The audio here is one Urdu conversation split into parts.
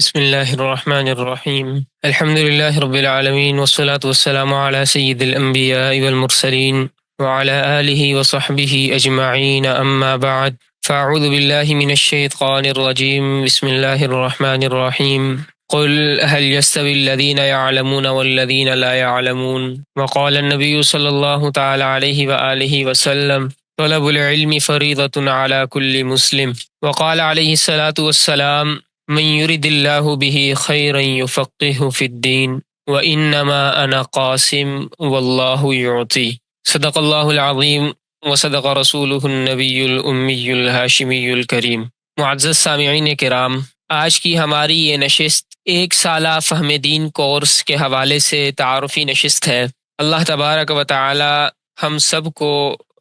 بسم اللہ الرحمن الرحیم الحمد للہ رب العالمین والصلاة والسلام علی سید الانبیاء والمرسلین وعلی آلہ وصحبہ اجمعین اما بعد فاعوذ باللہ من الشیطان الرجیم بسم اللہ الرحمن الرحیم قل هل يستوي الذين يعلمون والذين لا يعلمون وقال النبي صلی اللہ تعالی علیہ وآلہ وسلم طلب العلم فریضة على كل مسلم وقال علیہ الصلاة والسلام من يرد الله به خيرا يفقهه في الدين وإنما أنا قاسم والله يعطي صدق الله العظيم وصدق رسوله النبي الأمي الهاشمي الكريم۔ معزز سامعین کرام، آج کی ہماری یہ نشست ایک سالہ فہم دین کورس کے حوالے سے تعارفی نشست ہے۔ اللہ تبارک و تعالی ہم سب کو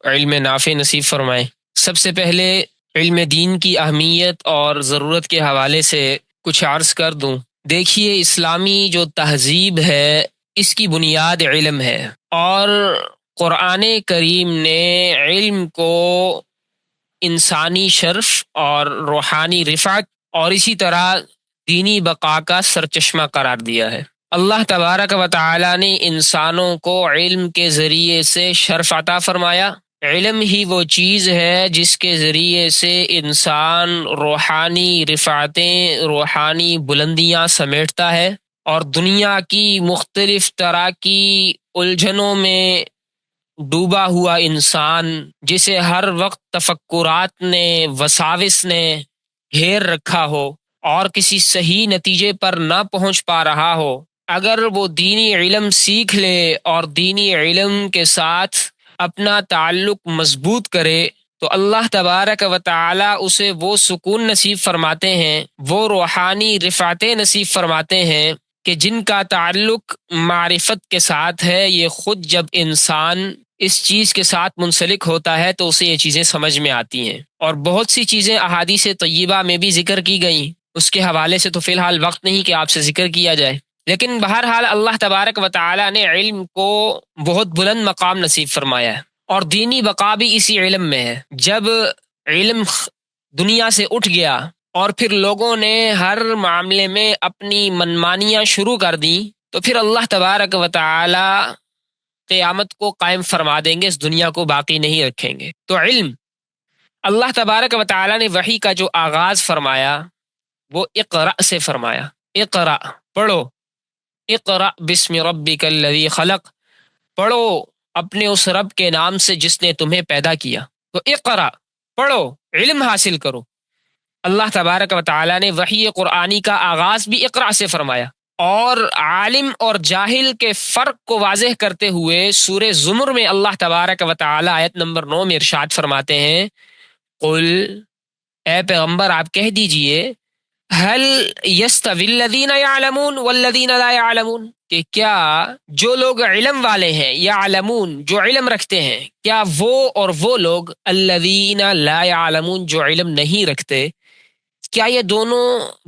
علم نافع نصیب فرمائے۔ سب سے پہلے علم دین کی اہمیت اور ضرورت کے حوالے سے کچھ عرض کر دوں۔ دیکھیے، اسلامی جو تہذیب ہے اس کی بنیاد علم ہے، اور قرآن کریم نے علم کو انسانی شرف اور روحانی رفعت اور اسی طرح دینی بقا کا سرچشمہ قرار دیا ہے۔ اللہ تبارک و تعالی نے انسانوں کو علم کے ذریعے سے شرف عطا فرمایا۔ علم ہی وہ چیز ہے جس کے ذریعے سے انسان روحانی رفعتیں، روحانی بلندیاں سمیٹتا ہے، اور دنیا کی مختلف طرح کی الجھنوں میں ڈوبا ہوا انسان، جسے ہر وقت تفکرات نے، وساوس نے گھیر رکھا ہو اور کسی صحیح نتیجے پر نہ پہنچ پا رہا ہو، اگر وہ دینی علم سیکھ لے اور دینی علم کے ساتھ اپنا تعلق مضبوط کرے تو اللہ تبارک و تعالی اسے وہ سکون نصیب فرماتے ہیں، وہ روحانی رفعتیں نصیب فرماتے ہیں کہ جن کا تعلق معرفت کے ساتھ ہے۔ یہ خود جب انسان اس چیز کے ساتھ منسلک ہوتا ہے تو اسے یہ چیزیں سمجھ میں آتی ہیں، اور بہت سی چیزیں احادیث طیبہ میں بھی ذکر کی گئیں۔ اس کے حوالے سے تو فی الحال وقت نہیں کہ آپ سے ذکر کیا جائے، لیکن بہرحال اللہ تبارک و تعالی نے علم کو بہت بلند مقام نصیب فرمایا ہے، اور دینی بقا بھی اسی علم میں ہے۔ جب علم دنیا سے اٹھ گیا اور پھر لوگوں نے ہر معاملے میں اپنی منمانیاں شروع کر دیں تو پھر اللہ تبارک و تعالی قیامت کو قائم فرما دیں گے، اس دنیا کو باقی نہیں رکھیں گے۔ تو علم، اللہ تبارک و تعالی نے وحی کا جو آغاز فرمایا وہ اقرأ سے فرمایا۔ اقرأ، پڑھو، اقرأ بسم ربک الذی خلق، پڑھو اپنے اس رب کے نام سے جس نے تمہیں پیدا کیا۔ تو اقرأ، پڑھو، علم حاصل کرو۔ اللہ تبارک و تعالی نے وحی قرآنی کا آغاز بھی اقرأ سے فرمایا، اور عالم اور جاہل کے فرق کو واضح کرتے ہوئے سورہ زمر میں اللہ تبارک و تعالی آیت نمبر 9 میں ارشاد فرماتے ہیں، قل، اے پیغمبر آپ کہہ دیجئے، هل يستوي الذين يعلمون والذين لا يعلمون، کہ کیا جو لوگ علم والے ہیں، یعلمون جو علم رکھتے ہیں، کیا وہ اور وہ لوگ الذین لا يعلمون جو علم نہیں رکھتے، کیا یہ دونوں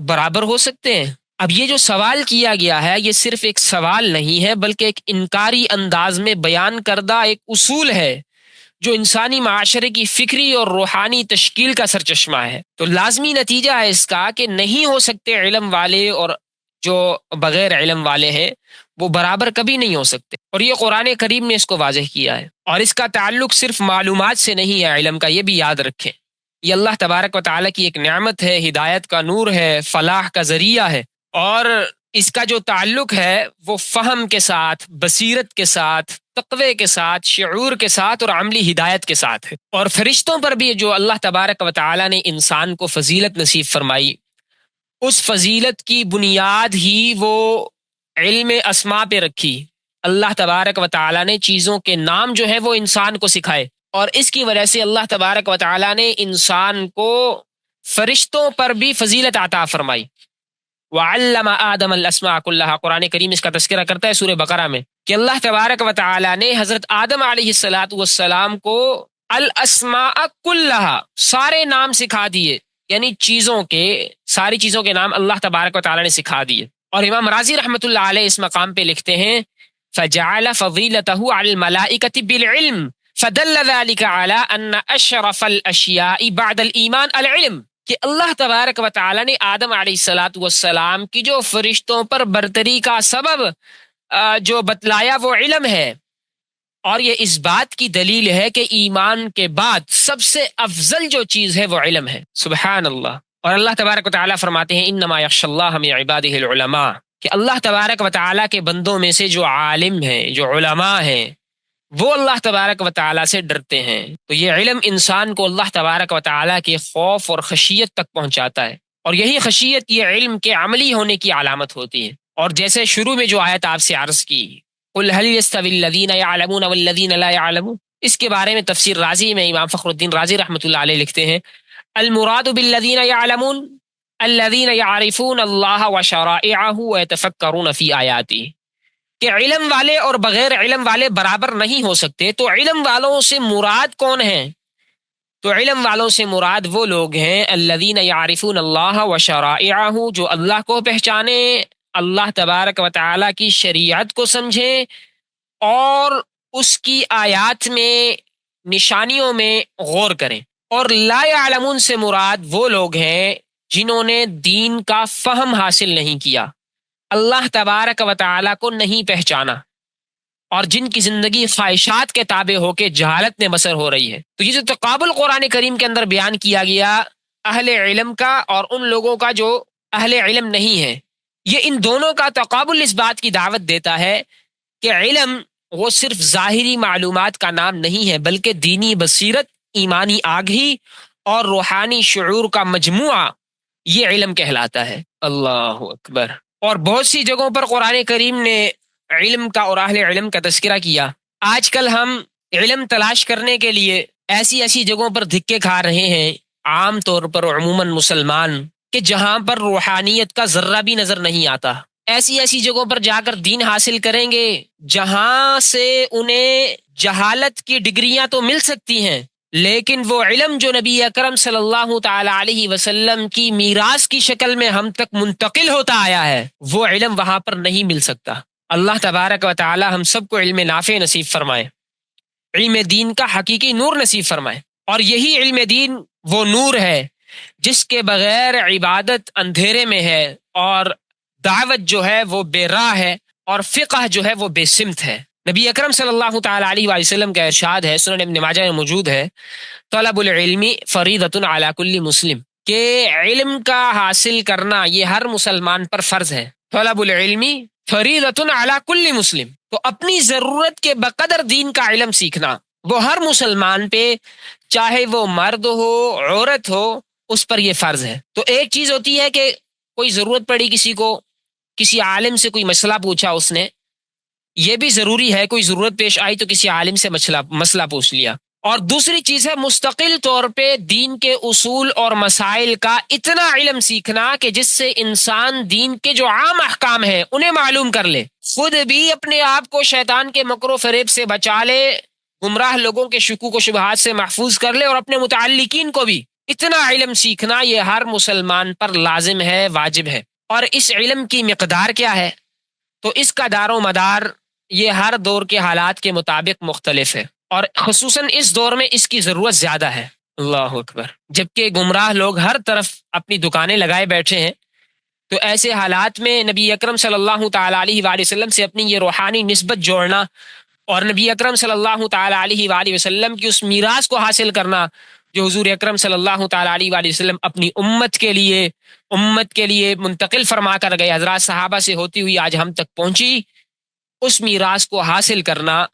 برابر ہو سکتے ہیں؟ اب یہ جو سوال کیا گیا ہے یہ صرف ایک سوال نہیں ہے، بلکہ ایک انکاری انداز میں بیان کردہ ایک اصول ہے جو انسانی معاشرے کی فکری اور روحانی تشکیل کا سرچشمہ ہے۔ تو لازمی نتیجہ ہے اس کا کہ نہیں ہو سکتے علم والے اور جو بغیر علم والے ہیں وہ برابر کبھی نہیں ہو سکتے، اور یہ قرآن کریم نے اس کو واضح کیا ہے۔ اور اس کا تعلق صرف معلومات سے نہیں ہے علم کا، یہ بھی یاد رکھیں، یہ اللہ تبارک و تعالیٰ کی ایک نعمت ہے، ہدایت کا نور ہے، فلاح کا ذریعہ ہے، اور اس کا جو تعلق ہے وہ فہم کے ساتھ، بصیرت کے ساتھ، تقوی کے ساتھ، شعور کے ساتھ اور عملی ہدایت کے ساتھ ہے۔ اور فرشتوں پر بھی جو اللہ تبارک و تعالیٰ نے انسان کو فضیلت نصیب فرمائی، اس فضیلت کی بنیاد ہی وہ علم اسماء پہ رکھی۔ اللہ تبارک و تعالیٰ نے چیزوں کے نام جو ہیں وہ انسان کو سکھائے، اور اس کی وجہ سے اللہ تبارک و تعالیٰ نے انسان کو فرشتوں پر بھی فضیلت عطا فرمائی۔ وَعَلَّمَ آدَمَ الْأَسْمَاءَ كُلَّهَا، قرآن کریم اس کا تذکرہ کرتا ہے سورہ بقرہ میں کہ اللہ تبارک و تعالیٰ نے حضرت آدم علیہ السلام کو الاسماء کلھا، سارے نام سکھا دیے، یعنی چیزوں کے، ساری چیزوں کے نام اللہ تبارک و تعالیٰ نے سکھا دیے۔ اور امام رازی رحمۃ اللہ علیہ اس مقام پہ لکھتے ہیں فَجَعَلَ فَضِيلَتَهُ عَلَى الْمَلَائِكَةِ بِالْعِلْمِ فَدَلَّ ذَلِكَ عَلَى أَنَّ أَشْرَفَ الْأَشْيَاءِ بَعْدَ الْإِيمَانِ الْعِلْمِ، کہ اللہ تبارک و تعالیٰ نے آدم علیہ الصلاۃ والسلام کی جو فرشتوں پر برتری کا سبب جو بتلایا وہ علم ہے، اور یہ اس بات کی دلیل ہے کہ ایمان کے بعد سب سے افضل جو چیز ہے وہ علم ہے۔ سبحان اللہ۔ اور اللہ تبارک و تعالیٰ فرماتے ہیں انما یخشی اللہ من عبادہ العلماء، کہ اللہ تبارک و تعالیٰ کے بندوں میں سے جو عالم ہیں، جو علماء ہیں، وہ اللہ تبارک و تعالیٰ سے ڈرتے ہیں۔ تو یہ علم انسان کو اللہ تبارک و تعالیٰ کے خوف اور خشیت تک پہنچاتا ہے، اور یہی خشیت یہ علم کے عملی ہونے کی علامت ہوتی ہے۔ اور جیسے شروع میں جو آیت آپ سے عرض کی قل هل يستوي الذين يعلمون والذين لا يعلمون، اس کے بارے میں تفسیر رازی میں امام فخر الدین رازی رحمۃ اللہ علیہ لکھتے ہیں المراد بالذین يعلمون الذین يعرفون اللہ وشرائعه ويتفکرون في آیاته، کہ علم والے اور بغیر علم والے برابر نہیں ہو سکتے۔ تو علم والوں سے مراد کون ہیں؟ تو علم والوں سے مراد وہ لوگ ہیں الذین یعرفون اللہ وشرائعہ، جو اللہ کو پہچانے، اللہ تبارک و تعالیٰ کی شریعت کو سمجھیں، اور اس کی آیات میں، نشانیوں میں غور کریں۔ اور لا یعلمون سے مراد وہ لوگ ہیں جنہوں نے دین کا فہم حاصل نہیں کیا، اللہ تبارک و تعالیٰ کو نہیں پہچانا، اور جن کی زندگی خواہشات کے تابع ہو کے جہالت میں بسر ہو رہی ہے۔ تو یہ جو تقابل قرآن کریم کے اندر بیان کیا گیا اہل علم کا اور ان لوگوں کا جو اہل علم نہیں ہے، یہ ان دونوں کا تقابل اس بات کی دعوت دیتا ہے کہ علم وہ صرف ظاہری معلومات کا نام نہیں ہے، بلکہ دینی بصیرت، ایمانی آگہی اور روحانی شعور کا مجموعہ یہ علم کہلاتا ہے۔ اللہ اکبر۔ اور بہت سی جگہوں پر قرآن کریم نے علم کا اور اہل علم کا تذکرہ کیا۔ آج کل ہم علم تلاش کرنے کے لیے ایسی جگہوں پر دھکے کھا رہے ہیں، عام طور پر عموماً مسلمان، کہ جہاں پر روحانیت کا ذرہ بھی نظر نہیں آتا۔ ایسی جگہوں پر جا کر دین حاصل کریں گے جہاں سے انہیں جہالت کی ڈگریاں تو مل سکتی ہیں، لیکن وہ علم جو نبی اکرم صلی اللہ تعالی علیہ وسلم کی میراث کی شکل میں ہم تک منتقل ہوتا آیا ہے، وہ علم وہاں پر نہیں مل سکتا۔ اللہ تبارک و تعالی ہم سب کو علم نافع نصیب فرمائے، علم دین کا حقیقی نور نصیب فرمائے۔ اور یہی علم دین وہ نور ہے جس کے بغیر عبادت اندھیرے میں ہے، اور دعوت جو ہے وہ بے راہ ہے، اور فقہ جو ہے وہ بے سمت ہے۔ نبی اکرم صلی اللہ تعالی علیہ وآلہ وسلم کا ارشاد ہے، سنن ابن ماجہ میں موجود ہے، طلب العلم فریضۃ علی کل مسلم، کہ علم کا حاصل کرنا یہ ہر مسلمان پر فرض ہے۔ طلب العلم فریضۃ علی کل مسلم، تو اپنی ضرورت کے بقدر دین کا علم سیکھنا وہ ہر مسلمان پہ، چاہے وہ مرد ہو عورت ہو، اس پر یہ فرض ہے۔ تو ایک چیز ہوتی ہے کہ کوئی ضرورت پڑی کسی کو، کسی عالم سے کوئی مسئلہ پوچھا اس نے، یہ بھی ضروری ہے، کوئی ضرورت پیش آئی تو کسی عالم سے مسئلہ پوچھ لیا۔ اور دوسری چیز ہے مستقل طور پہ دین کے اصول اور مسائل کا اتنا علم سیکھنا کہ جس سے انسان دین کے جو عام احکام ہیں انہیں معلوم کر لے، خود بھی اپنے آپ کو شیطان کے مکر و فریب سے بچا لے، گمراہ لوگوں کے شکوک و شبہات سے محفوظ کر لے، اور اپنے متعلقین کو بھی۔ اتنا علم سیکھنا یہ ہر مسلمان پر لازم ہے، واجب ہے۔ اور اس علم کی مقدار کیا ہے؟ تو اس کا دار و مدار یہ ہر دور کے حالات کے مطابق مختلف ہے، اور خصوصاً اس دور میں اس کی ضرورت زیادہ ہے۔ اللہ اکبر۔ جبکہ گمراہ لوگ ہر طرف اپنی دکانیں لگائے بیٹھے ہیں، تو ایسے حالات میں نبی اکرم صلی اللہ تعالی علیہ وآلہ وسلم سے اپنی یہ روحانی نسبت جوڑنا، اور نبی اکرم صلی اللہ تعالی علیہ وآلہ وسلم کی اس میراث کو حاصل کرنا جو حضور اکرم صلی اللہ تعالی علیہ وآلہ وسلم اپنی امت کے لیے منتقل فرما کر گئے، حضرات صحابہ سے ہوتی ہوئی آج ہم تک پہنچی، اس میراث کو حاصل کرنا،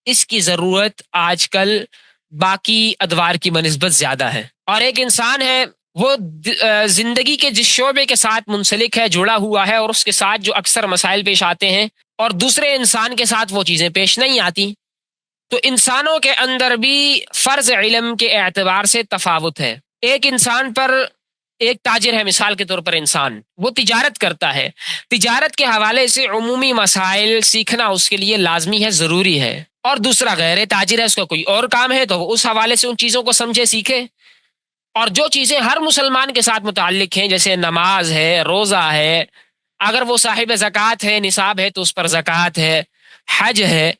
اس کی ضرورت آج کل باقی ادوار کی بنسبت زیادہ ہے۔ اور ایک انسان ہے وہ زندگی کے جس شعبے کے ساتھ منسلک ہے، جڑا ہوا ہے، اور اس کے ساتھ جو اکثر مسائل پیش آتے ہیں، اور دوسرے انسان کے ساتھ وہ چیزیں پیش نہیں آتی، تو انسانوں کے اندر بھی فرض علم کے اعتبار سے تفاوت ہے۔ ایک انسان پر، ایک تاجر ہے مثال کے طور پر، انسان وہ تجارت کرتا ہے، تجارت کے حوالے سے عمومی مسائل سیکھنا اس کے لیے لازمی ہے، ضروری ہے۔ اور دوسرا غیر تاجر ہے، اس کا کوئی اور کام ہے، تو وہ اس حوالے سے ان چیزوں کو سمجھے، سیکھے۔ اور جو چیزیں ہر مسلمان کے ساتھ متعلق ہیں، جیسے نماز ہے، روزہ ہے، اگر وہ صاحب زکوٰۃ ہے، نصاب ہے تو اس پر زکوٰۃ ہے، حج ہے،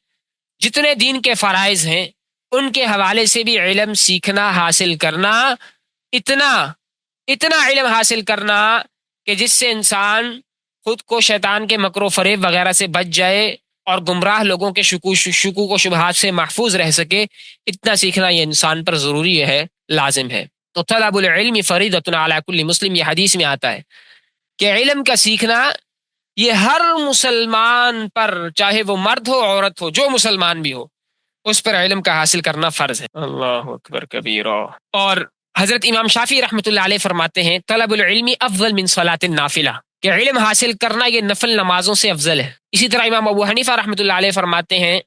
جتنے دین کے فرائض ہیں ان کے حوالے سے بھی علم سیکھنا، حاصل کرنا اتنا اتنا علم حاصل کرنا کہ جس سے انسان خود کو شیطان کے مکر و فریب وغیرہ سے بچ جائے اور گمراہ لوگوں کے شکوک و شبہات سے محفوظ رہ سکے، اتنا سیکھنا یہ انسان پر ضروری ہے، لازم ہے۔ تو طلب العلم فریضۃ علی کل مسلم، یہ حدیث میں آتا ہے کہ علم کا سیکھنا یہ ہر مسلمان پر، چاہے وہ مرد ہو عورت ہو، جو مسلمان بھی ہو، اس پر علم کا حاصل کرنا فرض ہے۔ اللہ اکبر کبیرہ۔ اور حضرت امام شافعی رحمۃ اللہ علیہ فرماتے ہیں طلب العلم افضل من صلاۃ النافلہ، کہ علم حاصل کرنا یہ نفل نمازوں سے افضل ہے۔ اسی طرح امام ابو حنیفہ رحمۃ اللہ علیہ فرماتے ہیں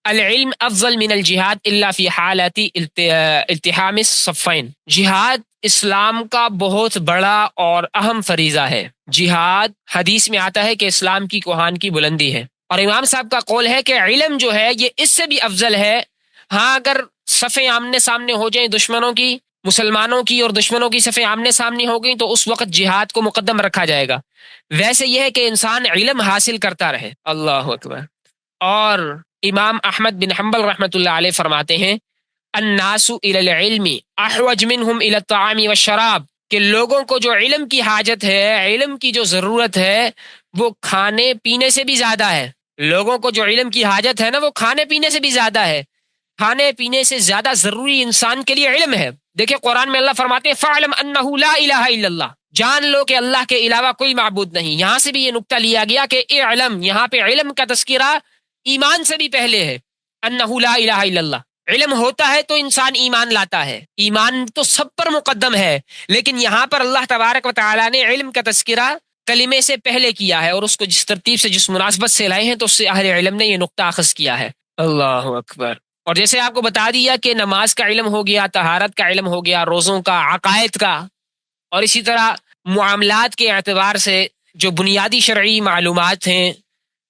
العلم افضل من الجہاد الا فی حالت التحام الصفین، جہاد اسلام کا بہت بڑا اور اہم فریضہ ہے۔ جہاد حدیث میں آتا ہے کہ اسلام کی کوہان کی بلندی ہے، اور امام صاحب کا قول ہے کہ علم جو ہے یہ اس سے بھی افضل ہے۔ ہاں، اگر صفیں آمنے سامنے ہو جائیں دشمنوں کی، مسلمانوں کی اور دشمنوں کی صفیں آمنے سامنے ہو گئیں تو اس وقت جہاد کو مقدم رکھا جائے گا۔ ویسے یہ ہے کہ انسان علم حاصل کرتا رہے۔ اللہ اکبر۔ اور امام احمد بن حنبل رحمۃ اللہ علیہ فرماتے ہیں الناس الی العلم احوج منہم الی الطعام والشراب، کہ لوگوں کو جو علم کی حاجت ہے، علم کی جو ضرورت ہے، وہ کھانے پینے سے بھی زیادہ ہے۔ لوگوں کو جو علم کی حاجت ہے نا، وہ کھانے پینے سے بھی زیادہ ہے۔ کھانے پینے سے زیادہ ضروری انسان کے لیے علم ہے۔ دیکھیں قرآن میں اللہ فرماتے ہیں فَاعْلَمْ أَنَّهُ لَا إِلَهَ إِلَّا اللَّهُ، جان لو کہ اللہ کے علاوہ کوئی معبود نہیں۔ یہاں سے بھی یہ نکتہ لیا گیا کہ اعلم، یہاں پہ علم کا تذکرہ ایمان سے بھی پہلے ہے۔ انَّهُ لَا إِلَهَ إِلَّا اللَّهُ، علم ہوتا ہے تو انسان ایمان لاتا ہے، ایمان تو سب پر مقدم ہے، لیکن یہاں پر اللہ تبارک و تعالیٰ نے علم کا تذکرہ کلمے سے پہلے کیا ہے، اور اس کو جس ترتیب سے جس مناسبت سے لائے ہیں تو اس سے اہل علم نے یہ نکتہ اخذ کیا ہے۔ اللہ اکبر۔ اور جیسے آپ کو بتا دیا کہ نماز کا علم ہو گیا، طہارت کا علم ہو گیا، روزوں کا، عقائد کا، اور اسی طرح معاملات کے اعتبار سے جو بنیادی شرعی معلومات ہیں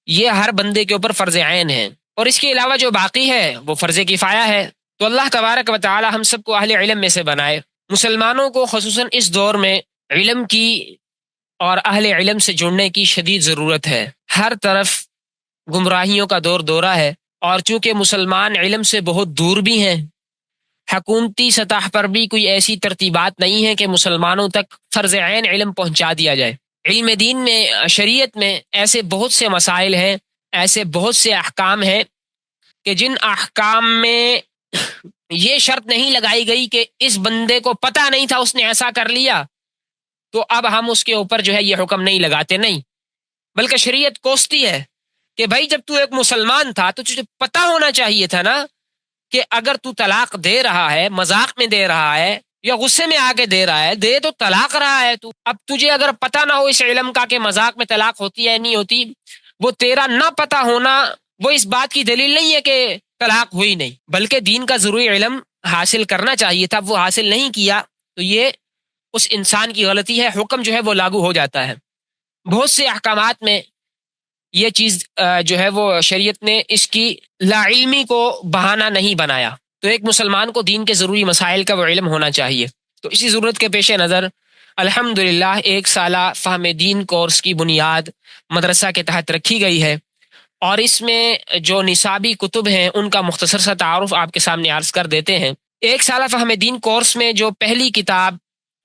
یہ ہر بندے کے اوپر فرض عین ہیں، اور اس کے علاوہ جو باقی ہے وہ فرض کفایہ ہے۔ تو اللہ تبارک و تعالی ہم سب کو اہل علم میں سے بنائے۔ مسلمانوں کو خصوصاً اس دور میں علم کی اور اہل علم سے جڑنے کی شدید ضرورت ہے۔ ہر طرف گمراہیوں کا دور دورہ ہے، اور چونکہ مسلمان علم سے بہت دور بھی ہیں، حکومتی سطح پر بھی کوئی ایسی ترتیبات نہیں ہیں کہ مسلمانوں تک فرض عین علم پہنچا دیا جائے۔ علم دین میں، شریعت میں ایسے بہت سے مسائل ہیں، ایسے بہت سے احکام ہیں کہ جن احکام میں یہ شرط نہیں لگائی گئی کہ اس بندے کو پتہ نہیں تھا اس نے ایسا کر لیا تو اب ہم اس کے اوپر جو ہے یہ حکم نہیں لگاتے، نہیں، بلکہ شریعت کوستی ہے کہ بھائی جب تو ایک مسلمان تھا تو تجھے پتہ ہونا چاہیے تھا نا کہ اگر تو طلاق دے رہا ہے، مذاق میں دے رہا ہے یا غصے میں آ کے دے رہا ہے، دے تو طلاق رہا ہے تو۔ اب تجھے اگر پتہ نہ ہو اس علم کا کہ مذاق میں طلاق ہوتی ہے نہیں ہوتی، وہ تیرا نہ پتہ ہونا وہ اس بات کی دلیل نہیں ہے کہ طلاق ہوئی نہیں، بلکہ دین کا ضروری علم حاصل کرنا چاہیے تھا، وہ حاصل نہیں کیا تو یہ اس انسان کی غلطی ہے، حکم جو ہے وہ لاگو ہو جاتا ہے۔ بہت سے احکامات میں یہ چیز جو ہے وہ شریعت نے اس کی لا علمی کو بہانہ نہیں بنایا، تو ایک مسلمان کو دین کے ضروری مسائل کا وہ علم ہونا چاہیے۔ تو اسی ضرورت کے پیش نظر الحمدللہ ایک سالہ فہم دین کورس کی بنیاد مدرسہ کے تحت رکھی گئی ہے، اور اس میں جو نصابی کتب ہیں ان کا مختصر سا تعارف آپ کے سامنے عرض کر دیتے ہیں۔ ایک سالہ فہم دین کورس میں جو پہلی کتاب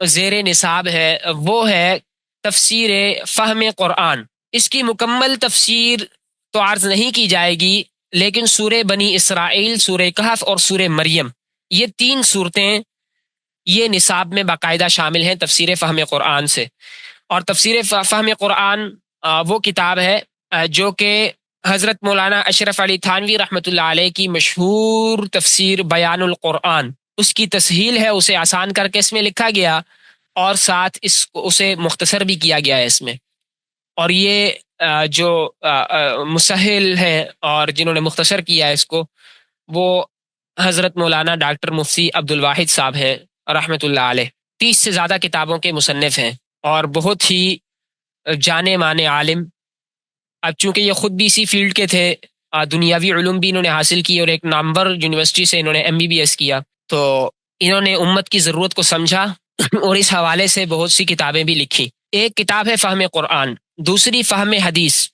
زیر نصاب ہے وہ ہے تفسیر فہم قرآن۔ اس کی مکمل تفسیر تو عرض نہیں کی جائے گی، لیکن سورہ بنی اسرائیل، سورہ کہف اور سورہ مریم، یہ 3 صورتیں یہ نصاب میں باقاعدہ شامل ہیں تفسیر فہم قرآن سے۔ اور تفسیر فہم قرآن وہ کتاب ہے جو کہ حضرت مولانا اشرف علی تھانوی رحمۃ اللہ علیہ کی مشہور تفسیر بیان القرآن، اس کی تسہیل ہے، اسے آسان کر کے اس میں لکھا گیا اور ساتھ اسے مختصر بھی کیا گیا ہے اس میں۔ اور یہ جو مسہل ہیں اور جنہوں نے مختصر کیا ہے اس کو، وہ حضرت مولانا ڈاکٹر مفتی عبد الواحد صاحب ہیں رحمۃ اللہ علیہ۔ 30 سے زیادہ کتابوں کے مصنف ہیں اور بہت ہی جانے مانے عالم۔ اب چونکہ یہ خود بھی اسی فیلڈ کے تھے، دنیاوی علوم بھی انہوں نے حاصل کی اور ایک نامور یونیورسٹی سے انہوں نے MBBS کیا، تو انہوں نے امت کی ضرورت کو سمجھا اور اس حوالے سے بہت سی کتابیں بھی لکھی۔ ایک کتاب ہے فہم قرآن، دوسری فہم حدیث۔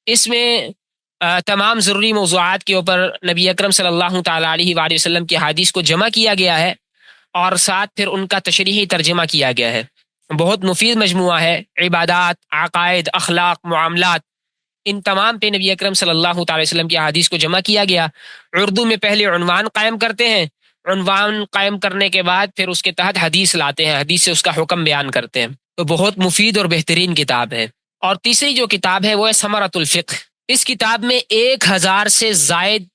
اس میں تمام ضروری موضوعات کے اوپر نبی اکرم صلی اللہ تعالیٰ علیہ وآلہ وسلم کی حدیث کو جمع کیا گیا ہے، اور ساتھ پھر ان کا تشریحی ترجمہ کیا گیا ہے۔ بہت مفید مجموعہ ہے، عبادات، عقائد، اخلاق، معاملات، ان تمام پہ نبی اکرم صلی اللہ تعالی وسلم کی احادیث کو جمع کیا گیا۔ اردو میں پہلے عنوان قائم کرتے ہیں، عنوان قائم کرنے کے بعد پھر اس کے تحت حدیث لاتے ہیں، حدیث سے اس کا حکم بیان کرتے ہیں۔ تو بہت مفید اور بہترین کتاب ہے۔ اور تیسری جو کتاب ہے وہ ہے ثمرۃ الفقہ۔ اس کتاب میں 1000 سے زائد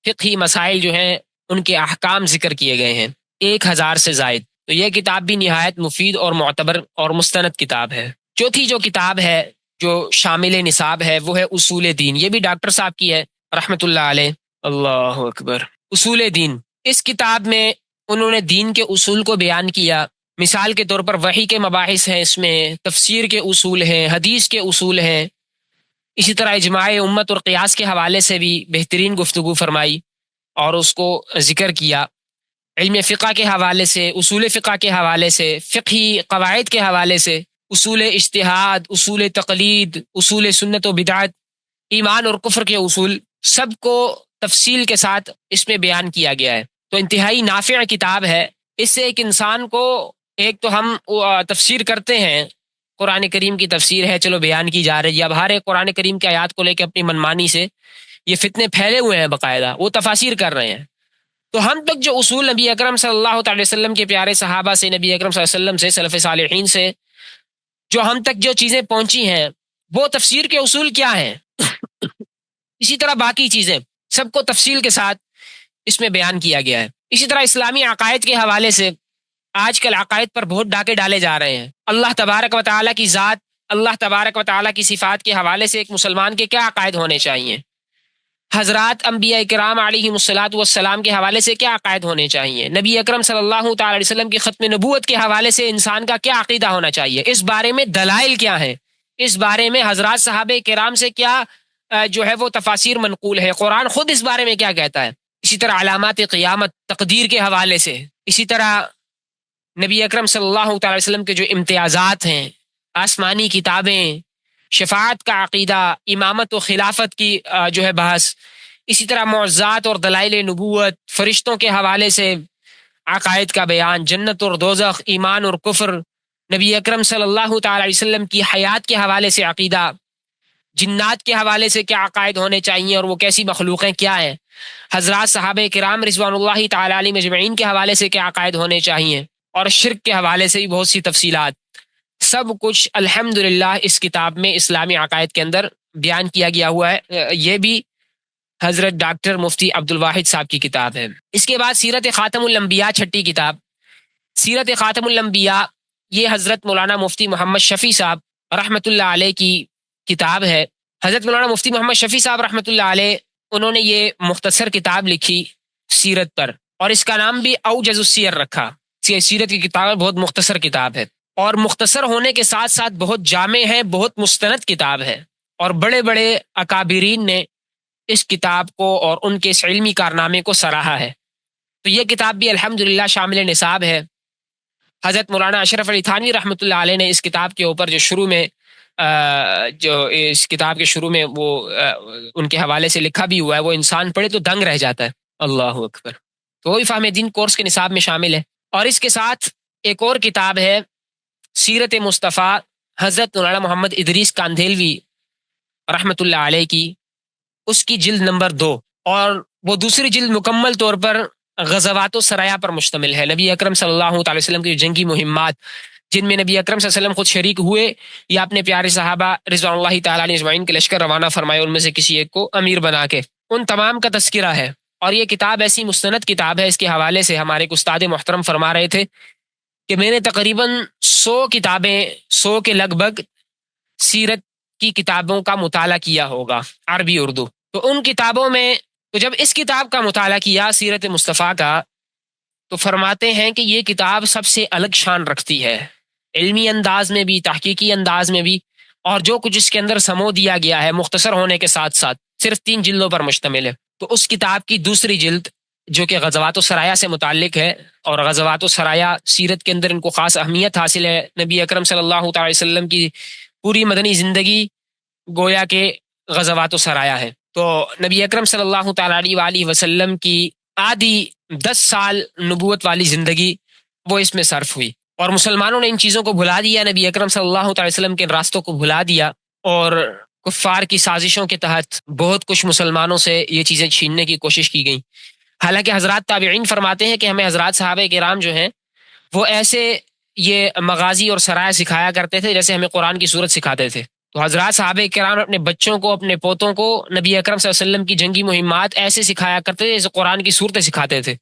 فقہی مسائل جو ہیں ان کے احکام ذکر کیے گئے ہیں، 1000 سے زائد۔ تو یہ کتاب بھی نہایت مفید اور معتبر اور مستند کتاب ہے۔ چوتھی جو کتاب ہے جو شامل نصاب ہے وہ ہے اصول دین، یہ بھی ڈاکٹر صاحب کی ہے رحمۃ اللہ علیہ۔ اللہ اکبر۔ اصول دین، اس کتاب میں انہوں نے دین کے اصول کو بیان کیا۔ مثال کے طور پر وحی کے مباحث ہیں، اس میں تفسیر کے اصول ہیں، حدیث کے اصول ہیں، اسی طرح اجماع امت اور قیاس کے حوالے سے بھی بہترین گفتگو فرمائی اور اس کو ذکر کیا۔ علم فقہ کے حوالے سے، اصول فقہ کے حوالے سے، فقہی قواعد کے حوالے سے، اصول اجتہاد، اصول تقلید، اصول سنت و بدعت، ایمان اور کفر کے اصول، سب کو تفصیل کے ساتھ اس میں بیان کیا گیا ہے۔ تو انتہائی نافع کتاب ہے۔ اس سے ایک انسان کو، ایک تو ہم تفسیر کرتے ہیں، قرآن کریم کی تفسیر ہے، چلو بیان کی جا رہی ہے، اب ہر ایک قرآن کریم کی آیات کو لے کے اپنی منمانی سے یہ فتنے پھیلے ہوئے ہیں، باقاعدہ وہ تفاسیر کر رہے ہیں۔ تو ہم تک جو اصول نبی اکرم صلی اللہ تعالی وسلم کے پیارے صحابہ سے، نبی اکرم صلی اللہ علیہ وسلم سے، سلف صالحین سے جو ہم تک جو چیزیں پہنچی ہیں، وہ تفسیر کے اصول کیا ہیں، اسی طرح باقی چیزیں سب کو تفصیل کے ساتھ اس میں بیان کیا گیا ہے۔ اسی طرح اسلامی عقائد کے حوالے سے آج کل عقائد پر بہت ڈاکے ڈالے جا رہے ہیں۔ اللہ تبارک و تعالیٰ کی ذات، اللہ تبارک و تعالیٰ کی صفات کے حوالے سے ایک مسلمان کے کیا عقائد ہونے چاہیے، حضرات انبیاء کرام علیہم الصلاۃ والسلام کے حوالے سے کیا عقائد ہونے چاہیے، نبی اکرم صلی اللہ تعالی علیہ وسلم کی ختم نبوت کے حوالے سے انسان کا کیا عقیدہ ہونا چاہیے، اس بارے میں دلائل کیا ہیں، اس بارے میں حضرات صحابہ کرام سے کیا جو ہے وہ تفاسیر منقول ہے، قرآن خود اس بارے میں کیا کہتا ہے۔ اسی طرح علامات قیامت، تقدیر کے حوالے سے، اسی طرح نبی اکرم صلی اللہ تعالی وسلم کے جو امتیازات ہیں، آسمانی کتابیں، شفاعت کا عقیدہ، امامت و خلافت کی جو ہے بحث، اسی طرح معجزات اور دلائل نبوت، فرشتوں کے حوالے سے عقائد کا بیان، جنت اور دوزخ، ایمان اور کفر، نبی اکرم صلی اللہ تعالی علیہ وسلم کی حیات کے حوالے سے عقیدہ، جنات کے حوالے سے کیا عقائد ہونے چاہیے اور وہ کیسی مخلوقیں کیا ہیں، حضرات صحابہ کرام رضوان اللہ تعالی علیہم اجمعین کے حوالے سے کیا عقائد ہونے چاہیے، اور شرک کے حوالے سے بھی بہت سی تفصیلات، سب کچھ الحمدللہ اس کتاب میں اسلامی عقائد کے اندر بیان کیا گیا ہوا ہے۔ یہ بھی حضرت ڈاکٹر مفتی عبد الواحد صاحب کی کتاب ہے۔ اس کے بعد سیرت خاتم الانبیاء، چھٹی کتاب، سیرت خاتم الانبیاء، یہ حضرت مولانا مفتی محمد شفیع صاحب رحمۃ اللہ علیہ کی کتاب ہے۔ حضرت مولانا مفتی محمد شفیع صاحب رحمۃ اللہ علیہ، انہوں نے یہ مختصر کتاب لکھی سیرت پر، اور اس کا نام بھی اوجز السیر رکھا۔ سیرت کی کتاب بہت مختصر کتاب ہے، اور مختصر ہونے کے ساتھ ساتھ بہت جامع ہے، بہت مستند کتاب ہے، اور بڑے بڑے اکابرین نے اس کتاب کو اور ان کے اس علمی کارنامے کو سراہا ہے۔ تو یہ کتاب بھی الحمدللہ شامل نصاب ہے۔ حضرت مولانا اشرف علی تھانوی رحمۃ اللہ علیہ نے اس کتاب کے اوپر جو شروع میں جو اس کتاب کے شروع میں وہ ان کے حوالے سے لکھا بھی ہوا ہے، وہ انسان پڑھے تو دنگ رہ جاتا ہے۔ اللہ اکبر۔ تو وہی فہم دین کورس کے نصاب میں شامل ہے۔ اور اس کے ساتھ ایک اور کتاب ہے سیرت مصطفیٰ، حضرت مولانا محمد ادریس کاندھیلوی رحمۃ اللہ علیہ کی، اس کی جلد نمبر 2، اور وہ دوسری جلد مکمل طور پر غزوات و سرایا پر مشتمل ہے، نبی اکرم صلی اللہ تعالی وسلم کی جنگی مہمات جن میں نبی اکرم صلی اللہ علیہ وسلم خود شریک ہوئے یا اپنے پیارے صحابہ رضوان اللہ تعالیٰ علیہ اجمعین کے لشکر روانہ فرمائے، ان میں سے کسی ایک کو امیر بنا کے، ان تمام کا تذکرہ ہے۔ اور یہ کتاب ایسی مستند کتاب ہے، اس کے حوالے سے ہمارے ایک استاد محترم فرما رہے تھے کہ میں نے تقریباً 100 کتابیں، 100 کے لگ بھگ سیرت کی کتابوں کا مطالعہ کیا ہوگا، عربی اردو۔ تو ان کتابوں میں، تو جب اس کتاب کا مطالعہ کیا سیرت مصطفیٰ کا، تو فرماتے ہیں کہ یہ کتاب سب سے الگ شان رکھتی ہے، علمی انداز میں بھی، تحقیقی انداز میں بھی، اور جو کچھ اس کے اندر سمو دیا گیا ہے مختصر ہونے کے ساتھ ساتھ صرف 3 جلدوں پر مشتمل ہے۔ تو اس کتاب کی دوسری جلد جو کہ غزوات و سرایا سے متعلق ہے، اور غزوات و سرایا سیرت کے اندر ان کو خاص اہمیت حاصل ہے، نبی اکرم صلی اللہ تعالی وسلم کی پوری مدنی زندگی گویا کہ غزوات و سرایا ہے۔ تو نبی اکرم صلی اللہ تعالی علیہ وآلہ وسلم کی آدھی 10 سال نبوت والی زندگی وہ اس میں صرف ہوئی، اور مسلمانوں نے ان چیزوں کو بھلا دیا، نبی اکرم صلی اللہ علیہ وسلم کے راستوں کو بھلا دیا، اور کفار کی سازشوں کے تحت بہت کچھ مسلمانوں سے یہ چیزیں چھیننے کی کوشش کی گئیں۔ حالانکہ حضرات تابعین فرماتے ہیں کہ ہمیں حضرات صحابہ کرام جو ہیں وہ ایسے یہ مغازی اور سرائے سکھایا کرتے تھے جیسے ہمیں قرآن کی صورت سکھاتے تھے۔ تو حضرات صحابہ کرام اپنے بچوں کو، اپنے پوتوں کو نبی اکرم صلی اللہ علیہ وسلم کی جنگی مہمات ایسے سکھایا کرتے تھے جیسے قرآن کی صورتیں سکھاتے تھے،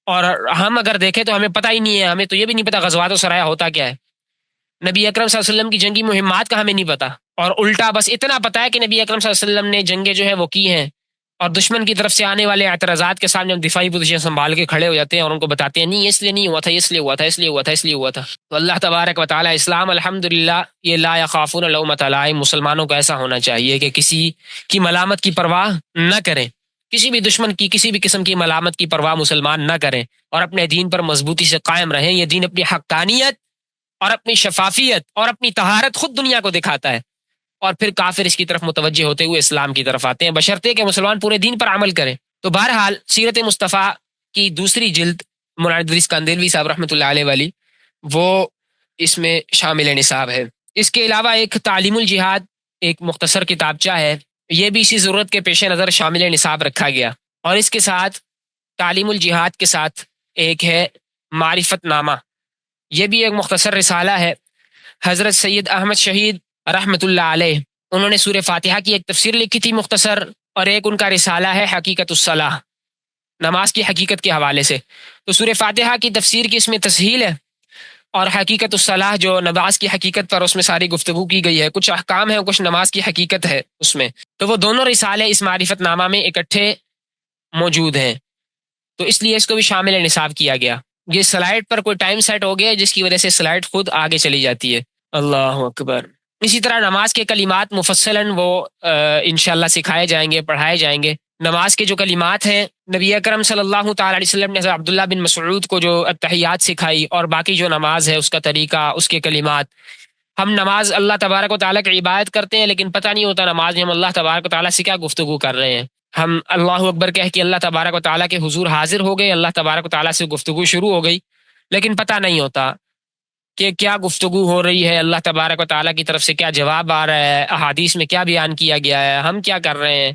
اور ہم اگر دیکھیں تو ہمیں پتہ ہی نہیں ہے، ہمیں تو یہ بھی نہیں پتہ غزوات و سرایہ ہوتا کیا ہے، نبی اکرم صلی اللہ علیہ وسلم کی جنگی مہمات کا ہمیں نہیں پتہ، اور الٹا بس اتنا پتہ ہے کہ نبی اکرم صلی اللہ علیہ وسلم نے جنگیں جو ہے وہ کی ہیں، اور دشمن کی طرف سے آنے والے اعتراضات کے سامنے ہم دفاعی پوزیشن سنبھال کے کھڑے ہو جاتے ہیں اور ان کو بتاتے ہیں نہیں اس لیے نہیں ہوا تھا، اس لیے ہوا تھا، اس لیے ہوا تھا، اس لیے ہوا تھا۔ تو اللہ تبارک و تعالی اسلام الحمدللہ یہ لا یخافون لومۃ لائم، مسلمانوں کو ایسا ہونا چاہیے کہ کسی کی ملامت کی پرواہ نہ کریں، کسی بھی دشمن کی کسی بھی قسم کی ملامت کی پرواہ مسلمان نہ کریں، اور اپنے دین پر مضبوطی سے قائم رہیں۔ یہ دین اپنی حقانیت اور اپنی شفافیت اور اپنی طہارت خود دنیا کو دکھاتا ہے، اور پھر کافر اس کی طرف متوجہ ہوتے ہوئے اسلام کی طرف آتے ہیں، بشرطے کہ مسلمان پورے دین پر عمل کریں۔ تو بہرحال سیرت مصطفیٰ کی دوسری جلد مولانا ادریس کاندیلوی صاحب رحمۃ اللہ علیہ والی وہ اس میں شامل نصاب ہے۔ اس کے علاوہ ایک تعلیم الجہاد ایک مختصر کتابچہ ہے، یہ بھی اسی ضرورت کے پیش نظر شامل نصاب رکھا گیا، اور اس کے ساتھ تعلیم الجہاد کے ساتھ ایک ہے معرفت نامہ، یہ بھی ایک مختصر رسالہ ہے۔ حضرت سید احمد شہید رحمۃ اللہ علیہ انہوں نے سورہ فاتحہ کی ایک تفسیر لکھی تھی مختصر، اور ایک ان کا رسالہ ہے حقیقت الصلاح، نماز کی حقیقت کے حوالے سے۔ تو سورہ فاتحہ کی تفسیر کی اس میں تسہیل ہے، اور حقیقت الصلاح جو نماز کی حقیقت پر اس میں ساری گفتگو کی گئی ہے، کچھ احکام ہیں کچھ نماز کی حقیقت ہے اس میں، تو وہ دونوں رسالے اس معرفت نامہ میں اکٹھے موجود ہیں، تو اس لیے اس کو بھی شامل نصاب کیا گیا۔ یہ سلائڈ پر کوئی ٹائم سیٹ ہو گیا جس کی وجہ سے سلائڈ خود آگے چلی جاتی ہے۔ اللہ اکبر۔ اسی طرح نماز کے کلمات مفصلاً وہ انشاءاللہ سکھائے جائیں گے، پڑھائے جائیں گے۔ نماز کے جو کلمات ہیں، نبی اکرم صلی اللہ تعالی علیہ وسلم نے حضرت عبداللہ بن مسعود کو جو التحیات سکھائی، اور باقی جو نماز ہے اس کا طریقہ، اس کے کلمات۔ ہم نماز اللہ تبارک و تعالیٰ کی عبادت کرتے ہیں، لیکن پتہ نہیں ہوتا نماز میں ہم اللہ تبارک و تعالیٰ سے کیا گفتگو کر رہے ہیں۔ ہم اللہ اکبر کہہ کے اللہ تبارک و تعالیٰ کے حضور حاضر ہو گئے، اللہ تبارک و تعالیٰ سے گفتگو شروع ہو گئی، لیکن پتہ نہیں ہوتا کہ کیا گفتگو ہو رہی ہے، اللہ تبارک و تعالیٰ کی طرف سے کیا جواب آ رہا ہے، احادیث میں کیا بیان کیا گیا ہے، ہم کیا کر رہے ہیں،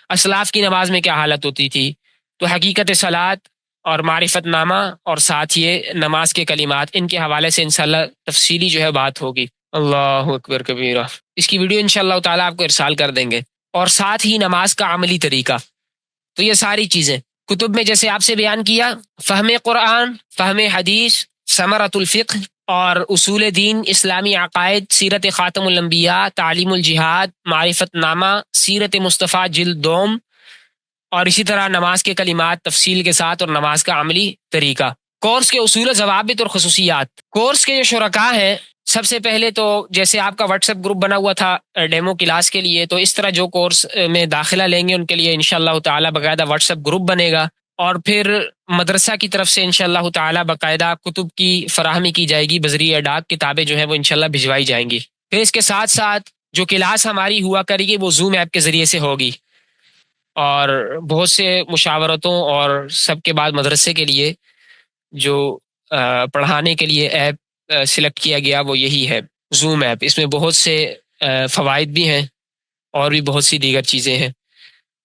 اسلاف کی نماز میں کیا حالت ہوتی تھی۔ تو حقیقت صلاۃ اور معرفت نامہ اور ساتھ یہ نماز کے کلمات، ان کے حوالے سے انشاءاللہ تفصیلی جو ہے بات ہوگی۔ اللہ اکبر کبیرہ۔ اس کی ویڈیو انشاءاللہ تعالیٰ آپ کو ارسال کر دیں گے، اور ساتھ ہی نماز کا عملی طریقہ۔ تو یہ ساری چیزیں کتب میں جیسے آپ سے بیان کیا، فہم قرآن، فہم حدیث، ثمرۃ الفقہ، اور اصول دین، اسلامی عقائد، سیرت خاتم الانبیاء، تعلیم الجہاد، معرفت نامہ، سیرت مصطفیٰ جلد دوم، اور اسی طرح نماز کے کلمات تفصیل کے ساتھ اور نماز کا عملی طریقہ۔ کورس کے اصول و ضوابط اور خصوصیات۔ کورس کے جو شرکاء ہیں، سب سے پہلے تو جیسے آپ کا واٹس ایپ گروپ بنا ہوا تھا ڈیمو کلاس کے لیے، تو اس طرح جو کورس میں داخلہ لیں گے ان کے لیے انشاءاللہ تعالی باقاعدہ واٹس ایپ گروپ بنے گا، اور پھر مدرسہ کی طرف سے انشاءاللہ تعالی باقاعدہ کتب کی فراہمی کی جائے گی، بذریعہ ڈاک کتابیں جو ہیں وہ انشاءاللہ بھجوائی جائیں گی۔ پھر اس کے ساتھ ساتھ جو کلاس ہماری ہوا کرے گی وہ زوم ایپ کے ذریعے سے ہوگی، اور بہت سے مشاورتوں اور سب کے بعد مدرسے کے لیے جو پڑھانے کے لیے ایپ سلیکٹ کیا گیا وہ یہی ہے، زوم ایپ۔ اس میں بہت سے فوائد بھی ہیں اور بھی بہت سی دیگر چیزیں ہیں،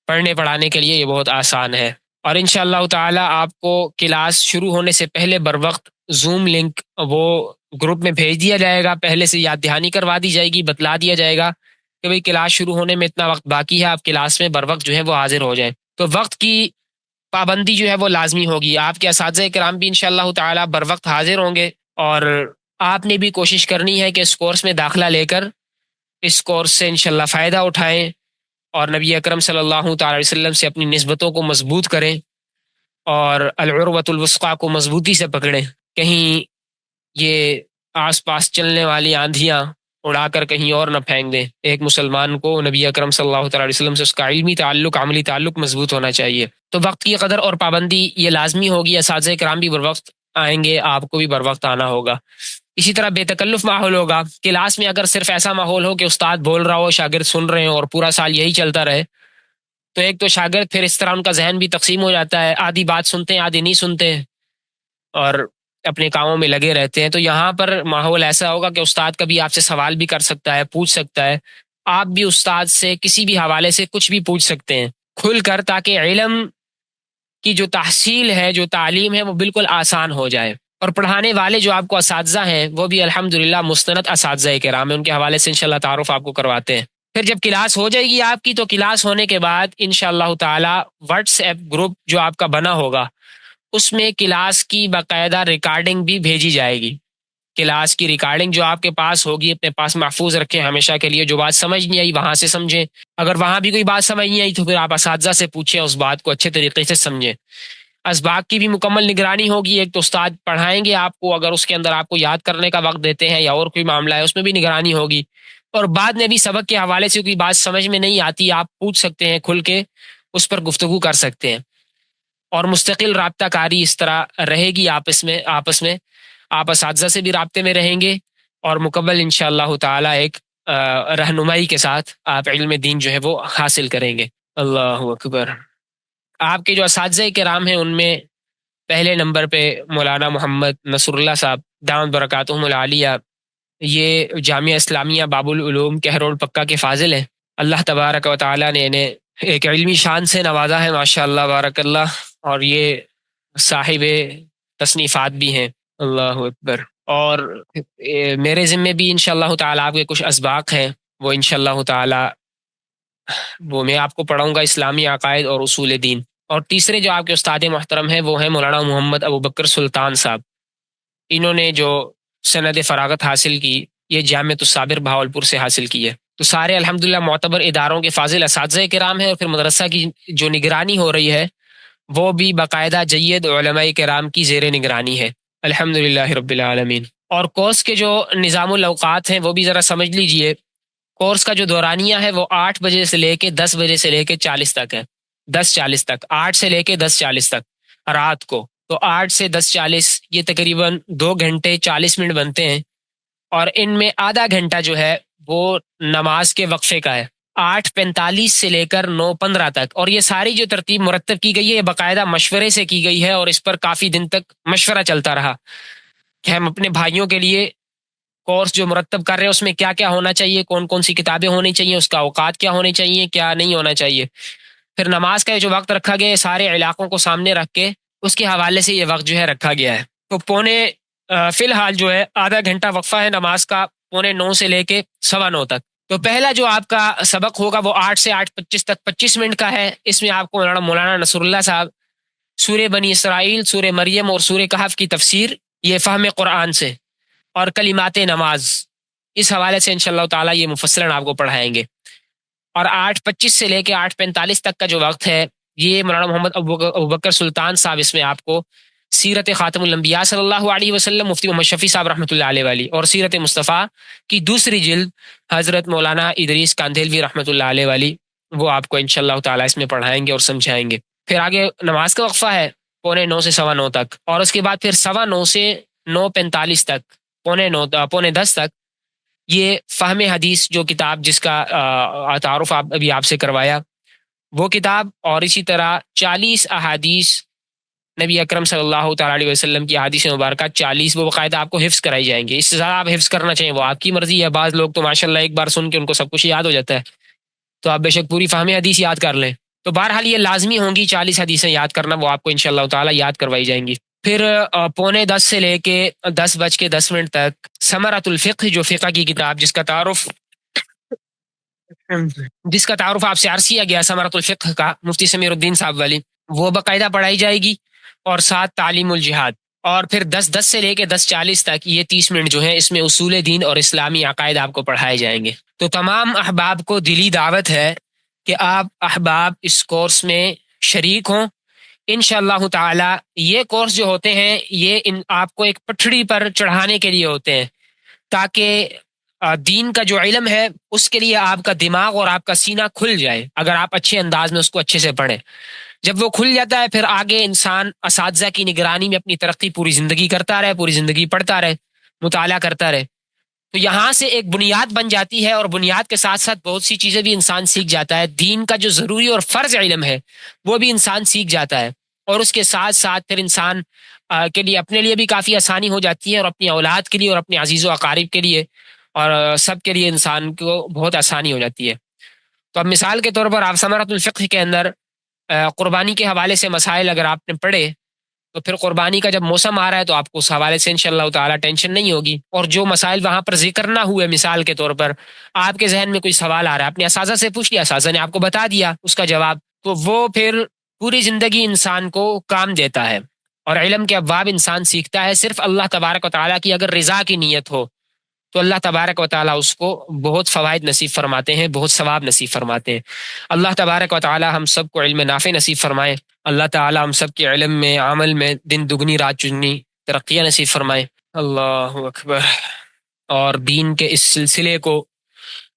پڑھنے پڑھانے کے لیے یہ بہت آسان ہے، اور انشاءاللہ تعالی آپ کو کلاس شروع ہونے سے پہلے بروقت زوم لنک وہ گروپ میں بھیج دیا جائے گا، پہلے سے یاد دہانی کروا دی جائے گی، بتلا دیا جائے گا کہ بھئی کلاس شروع ہونے میں اتنا وقت باقی ہے، آپ کلاس میں بروقت جو ہے وہ حاضر ہو جائیں۔ تو وقت کی پابندی جو ہے وہ لازمی ہوگی، آپ کے اساتذہ کرام بھی انشاءاللہ تعالی بروقت حاضر ہوں گے، اور آپ نے بھی کوشش کرنی ہے کہ اس کورس میں داخلہ لے کر اس کورس سے انشاءاللہ فائدہ اٹھائیں، اور نبی اکرم صلی اللہ تعالی علیہ وسلم سے اپنی نسبتوں کو مضبوط کریں، اور العروۃ الوثقیٰ کو مضبوطی سے پکڑیں، کہیں یہ آس پاس چلنے والی آندھیاں اڑا کر کہیں اور نہ پھینک دیں۔ ایک مسلمان کو نبی اکرم صلی اللہ تعالی علیہ وسلم سے اس کا علمی تعلق، عملی تعلق مضبوط ہونا چاہیے۔ تو وقت کی قدر اور پابندی یہ لازمی ہوگی، اساتذہ کرام بھی بروقت آئیں گے، آپ کو بھی بروقت آنا ہوگا۔ اسی طرح بے تکلف ماحول ہوگا کلاس میں، اگر صرف ایسا ماحول ہو کہ استاد بول رہا ہو، شاگرد سن رہے ہوں اور پورا سال یہی چلتا رہے تو ایک تو شاگرد پھر اس طرح ان کا ذہن بھی تقسیم ہو جاتا ہے، آدھی بات سنتے ہیں آدھی نہیں سنتے ہیں اور اپنے کاموں میں لگے رہتے ہیں. تو یہاں پر ماحول ایسا ہوگا کہ استاد کبھی آپ سے سوال بھی کر سکتا ہے، پوچھ سکتا ہے، آپ بھی استاد سے کسی بھی حوالے سے کچھ بھی پوچھ سکتے ہیں کھل کر، تاکہ علم کی جو تحصیل ہے، جو تعلیم ہے، وہ بالکل آسان ہو جائے. اور پڑھانے والے جو آپ کو اساتذہ ہیں وہ بھی الحمدللہ مستند اساتذہ کرام ہیں، ان کے حوالے سے انشاءاللہ تعارف آپ کو کرواتے ہیں. پھر جب کلاس ہو جائے گی آپ کی، تو کلاس ہونے کے بعد انشاءاللہ تعالی واٹس ایپ گروپ جو آپ کا بنا ہوگا اس میں کلاس کی باقاعدہ ریکارڈنگ بھی بھیجی جائے گی. کلاس کی ریکارڈنگ جو آپ کے پاس ہوگی اپنے پاس محفوظ رکھیں ہمیشہ کے لیے. جو بات سمجھ نہیں آئی وہاں سے سمجھیں، اگر وہاں بھی کوئی بات سمجھ نہیں آئی تو پھر آپ اساتذہ سے پوچھیں، اس بات کو اچھے طریقے سے سمجھیں. اسباق کی بھی مکمل نگرانی ہوگی. ایک تو استاد پڑھائیں گے آپ کو، اگر اس کے اندر آپ کو یاد کرنے کا وقت دیتے ہیں یا اور کوئی معاملہ ہے اس میں بھی نگرانی ہوگی. اور بعد میں بھی سبق کے حوالے سے کوئی بات سمجھ میں نہیں آتی آپ پوچھ سکتے ہیں کھل کے، اس پر گفتگو کر سکتے ہیں. اور مستقل رابطہ کاری اس طرح رہے گی آپس میں آپ اساتذہ سے بھی رابطے میں رہیں گے، اور مکمل انشاءاللہ تعالی ایک رہنمائی کے ساتھ آپ علم دین جو ہے وہ حاصل کریں گے. اللہ اکبر. آپ کے جو اساتذہ کرام ہیں ان میں پہلے نمبر پہ مولانا محمد نصر اللہ صاحب دامت برکاتہم العالیہ، یہ جامعہ اسلامیہ باب العلوم کہہ روڈ پکا کے فاضل ہیں. اللہ تبارک و تعالیٰ نے انہیں ایک علمی شان سے نوازا ہے، ماشاء اللہ بارک اللہ، اور یہ صاحب تصنیفات بھی ہیں. اللہ اکبر. اور میرے ذمے بھی انشاءاللہ تعالیٰ آپ کے کچھ اسباق ہیں، وہ انشاءاللہ تعالیٰ وہ میں آپ کو پڑھاؤں گا، اسلامی عقائد اور اصول دین. اور تیسرے جو آپ کے استاد محترم ہیں وہ ہیں مولانا محمد ابوبکر سلطان صاحب. انہوں نے جو سند فراغت حاصل کی یہ جامعۃ الصابر بہاولپور سے حاصل کی ہے. تو سارے الحمدللہ معتبر اداروں کے فاضل اساتذہ کرام ہیں. اور پھر مدرسہ کی جو نگرانی ہو رہی ہے وہ بھی باقاعدہ جید علماء کرام کی زیر نگرانی ہے الحمدللہ رب العالمین. اور کورس کے جو نظام الاوقات ہیں وہ بھی ذرا سمجھ لیجئے. کورس کا جو دورانیہ ہے وہ 8 بجے سے لے کے 10 بجے سے لے کے 40 تک ہے. 10:40 تک، 8 سے لے کے 10:40 تک رات کو. تو 8 سے 10:40 یہ تقریباً 2 گھنٹے 40 منٹ بنتے ہیں. اور ان میں آدھا گھنٹہ جو ہے وہ نماز کے وقفے کا ہے، 8:45 سے لے کر 9:15 تک. اور یہ ساری جو ترتیب مرتب کی گئی ہے یہ باقاعدہ مشورے سے کی گئی ہے، اور اس پر کافی دن تک مشورہ چلتا رہا کہ ہم اپنے بھائیوں کے لیے کورس جو مرتب کر رہے ہیں اس میں کیا کیا ہونا چاہیے، کون کون سی کتابیں ہونی چاہیے، اس کا اوقات کیا ہونے چاہیے، کیا نہیں ہونا چاہیے. پھر نماز کا جو وقت رکھا گیا ہے سارے علاقوں کو سامنے رکھ کے اس کے حوالے سے یہ وقت جو ہے رکھا گیا ہے. تو فی الحال جو ہے آدھا گھنٹہ وقفہ ہے نماز کا 8:45 سے لے کے 9:15 تک. تو پہلا جو آپ کا سبق ہوگا وہ 8 سے 8:25 تک 25 منٹ کا ہے. اس میں آپ کو مولانا نصر اللہ صاحب سورہ بنی اسرائیل، سورہ مریم اور سورہ کہف کی تفسیر، یہ فہم قرآن سے، اور کلمات نماز، اس حوالے سے انشاءاللہ تعالیٰ یہ مفصلاً آپ کو پڑھائیں گے. اور 8:25 سے لے کے 8:45 تک کا جو وقت ہے یہ مولانا محمد ابوبکر سلطان صاحب اس میں آپ کو سیرت خاتم الانبیاء صلی اللہ علیہ وسلم مفتی محمد شفیع صاحب رحمۃ اللہ علیہ والی اور سیرت مصطفیٰ کی دوسری جلد حضرت مولانا ادریس کاندھیلوی رحمۃ اللہ علیہ والی، وہ آپ کو انشاءاللہ تعالیٰ اس میں پڑھائیں گے اور سمجھائیں گے. پھر آگے نماز کا وقفہ ہے 8:45 سے 9:15 تک، اور اس کے بعد پھر 9:15 سے 9:45 تک 9:45 تک یہ فہم حدیث جو کتاب جس کا تعارف ابھی آپ سے کروایا وہ کتاب، اور اسی طرح 40 احادیث نبی اکرم صلی اللہ تعالیٰ علیہ وسلم کی احادیث مبارکہ 40 وہ باقاعدہ آپ کو حفظ کرائی جائیں گے. اس سے زیادہ آپ حفظ کرنا چاہیں وہ آپ کی مرضی ہے. بعض لوگ تو ماشاءاللہ ایک بار سن کے ان کو سب کچھ یاد ہو جاتا ہے، تو آپ بے شک پوری فہم حدیث یاد کر لیں. تو بہرحال یہ لازمی ہوں گی 40 حدیثیں یاد کرنا، وہ آپ کو انشاءاللہ تعالیٰ یاد کروائی جائیں گی. پھر 9:45 سے لے کے 10:10 تک ثمرۃ الفقہ جو فقہ کی کتاب جس کا تعارف آپ سے عرض کیا گیا ثمرۃ الفقہ کا مفتی سمیر الدین صاحب والی، وہ باقاعدہ پڑھائی جائے گی. اور ساتھ تعلیم الجہاد. اور پھر 10:10 سے لے کے 10:40 تک یہ 30 منٹ جو ہیں اس میں اصول دین اور اسلامی عقائد آپ کو پڑھائے جائیں گے. تو تمام احباب کو دلی دعوت ہے کہ آپ احباب اس کورس میں شریک ہوں. انشاءاللہ تعالی یہ کورس جو ہوتے ہیں یہ آپ کو ایک پٹڑی پر چڑھانے کے لیے ہوتے ہیں، تاکہ دین کا جو علم ہے اس کے لیے آپ کا دماغ اور آپ کا سینہ کھل جائے اگر آپ اچھے انداز میں اس کو اچھے سے پڑھیں. جب وہ کھل جاتا ہے پھر آگے انسان اساتذہ کی نگرانی میں اپنی ترقی پوری زندگی کرتا رہے، پوری زندگی پڑھتا رہے، مطالعہ کرتا رہے. تو یہاں سے ایک بنیاد بن جاتی ہے، اور بنیاد کے ساتھ ساتھ بہت سی چیزیں بھی انسان سیکھ جاتا ہے. دین کا جو ضروری اور فرض علم ہے وہ بھی انسان سیکھ جاتا ہے، اور اس کے ساتھ ساتھ پھر انسان کے لیے اپنے لیے بھی کافی آسانی ہو جاتی ہے، اور اپنی اولاد کے لیے اور اپنے عزیز و اقارب کے لیے اور سب کے لیے انسان کو بہت آسانی ہو جاتی ہے. تو اب مثال کے طور پر آپ ثمرۃ الفقہ کے اندر قربانی کے حوالے سے مسائل اگر آپ نے پڑھے تو پھر قربانی کا جب موسم آ رہا ہے تو آپ کو اس حوالے سے انشاءاللہ تعالیٰ ٹینشن نہیں ہوگی. اور جو مسائل وہاں پر ذکر نہ ہوئے، مثال کے طور پر آپ کے ذہن میں کوئی سوال آ رہا ہے، اپنے اساتذہ سے پوچھ لیا، اساتذہ نے آپ کو بتا دیا اس کا جواب، تو وہ پھر پوری زندگی انسان کو کام دیتا ہے. اور علم کے ابواب انسان سیکھتا ہے صرف اللہ تبارک و تعالیٰ کی اگر رضا کی نیت ہو تو اللہ تبارک و تعالیٰ اس کو بہت فوائد نصیب فرماتے ہیں، بہت ثواب نصیب فرماتے ہیں. اللہ تبارک و تعالیٰ ہم سب کو علم نافع نصیب فرمائے. اللہ تعالیٰ ہم سب کے علم میں، عمل میں دن دگنی رات چگنی ترقیاں نصیب فرمائے. اللہ اکبر. اور دین کے اس سلسلے کو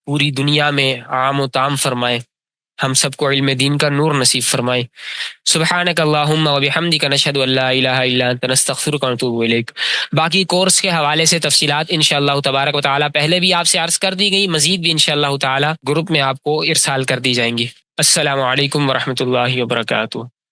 پوری دنیا میں عام و تام فرمائے. ہم سب کو علم دین کا نور نصیب فرمائے. سبحانک اللہم و بحمدک نشہد ان لا الہ الا انت نستغفرک و نتوب الیک. باقی کورس کے حوالے سے تفصیلات انشاءاللہ تبارک و تعالیٰ پہلے بھی آپ سے عرض کر دی گئی، مزید بھی انشاءاللہ تعالیٰ گروپ میں آپ کو ارسال کر دی جائیں گی. السلام علیکم ورحمۃ اللہ وبرکاتہ.